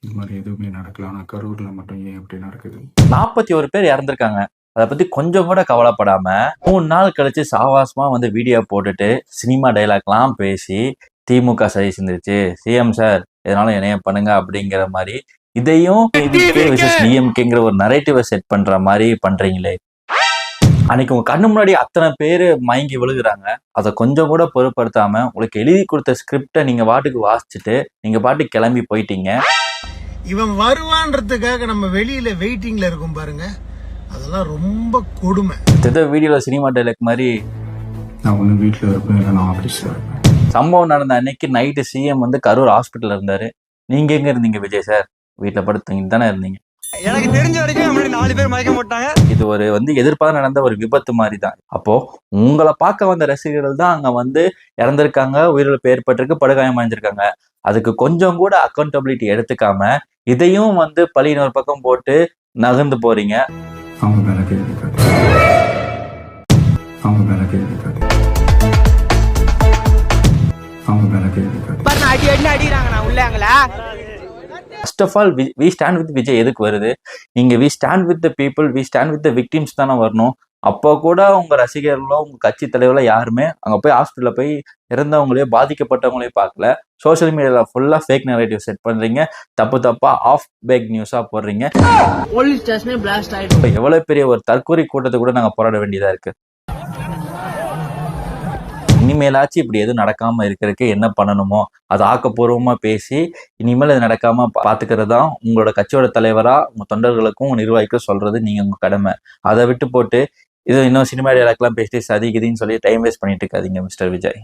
இந்த மாதிரி எதுவுமே நடக்கல. ஆனா கரூர்ல மட்டும் ஏன் இப்படி நடக்குது? 41 பேர் இறந்திருக்காங்க. அதை பத்தி கொஞ்சம் கூட கவலைப்படாம 3 நாள் கழிச்சு சாவாசமா வந்து வீடியோ போட்டுட்டு சினிமா டைலாக்லாம் பேசி திமுக சரி செஞ்சிருச்சு, சிஎம் சார் இதனால இணைய பண்ணுங்க அப்படிங்கிற மாதிரி இதையும் டிஎம்கேங்கிற ஒரு நரேட்டிவை செட் பண்ற மாதிரி பண்றீங்களே. அன்னைக்கு உங்க கண்ணு முன்னாடி அத்தனை பேரு மயங்கி விழுகுறாங்க. அதை கொஞ்சம் கூட பொருட்படுத்தாம உங்களுக்கு எழுதி கொடுத்த ஸ்கிரிப்டை நீங்க பாட்டுக்கு வாசிச்சுட்டு நீங்க பாட்டுக்கு கிளம்பி போயிட்டீங்க. இவன் வருவான்றதுக்காக நம்ம வெளியில வெயிட்டிங்ல இருக்கும் பாருங்க, அதெல்லாம் ரொம்ப கொடுமை. வீடியோல சினிமா டைலாக் மாதிரி நான் ஒண்ணு வீட்டுல இருப்பேன், இல்லை நான் ஆபீஸ்ல இருப்பேன். சம்பவம் நடந்த அன்னைக்கு நைட்டு சிஎம் வந்து கரூர் ஹாஸ்பிட்டல் இருந்தாரு. நீங்க எங்க இருந்தீங்க விஜய் சார்? வீட்டுல படுத்துங்கிட்டு தானே இருந்தீங்க. எனக்கு தெரிஞ்ச வரைக்கும் 4 பேர் மயக்க போட்டாங்க. இது ஒரு எதிர்பார்த்து நடந்த ஒரு விபத்து மாதிரி தான். அப்போ உங்களை பார்க்க வந்த ரசிகர்கள் தான் அங்க வந்து இறந்திருக்காங்க, உயிரிழப்பு ஏற்பட்டிருக்கு, படுகாயம் அடைஞ்சிருக்காங்க. அதுக்கு கொஞ்சம் கூட அக்கௌண்டபிலிட்டி எடுத்துக்காம இதையும் வந்து பழி இன்னொரு பக்கம் போட்டு நகர்ந்து போறீங்க. அவங்க மேல கேள்வி கேட்டு அவங்க மேல கேள்வி கேட்டு அவங்க மேல கேள்வி கேட்டு அடிக்கிறாங்க நான் உள்ளங்களா. First of all we stand with Vijay எதுக்கு வருது? நீங்க we stand with the people, we stand with the victims தானே வரணும். அப்போ கூட உங்க ரசிகர்களோ உங்க கட்சி தலைவர்களோ யாருமே அங்க போய் ஹாஸ்பிட்டல்ல போய் இறந்தவங்களையோ பாதிக்கப்பட்டவங்களையோ பார்க்கல. சோசியல் மீடியால ஃபுல்லா ஃபேக் நரேட்டிவ் செட் பண்றீங்க, தப்பா ஆஃப் பேக் நியூஸா போடுறீங்க. போலீஸ் ஸ்டேஷனே பிளாஸ்ட் ஆயிடும். எவ்வளவு பெரிய ஒரு தற்கொலை கூட்டத்தை கூட நாங்க போராட வேண்டியதா இருக்கு. இனிமேலாச்சும் இப்படி எதுவும் நடக்காம இருக்கிறதுக்கு என்ன பண்ணணுமோ அதை ஆக்கப்பூர்வமா பேசி இனிமேல் இது நடக்காம பாத்துக்கிறது தான் உங்களோட கட்சியோட தலைவரா உங்க தொண்டர்களுக்கும் உங்க நிர்வாகிக்கும் சொல்றது நீங்க உங்க கடமை. அதை விட்டு போட்டு இது இன்னும் சினிமா டைலாக்லாம் பேசிட்டு சதிக்குதுன்னு சொல்லி டைம் வேஸ்ட் பண்ணிட்டு இருக்காதீங்க மிஸ்டர் விஜய்.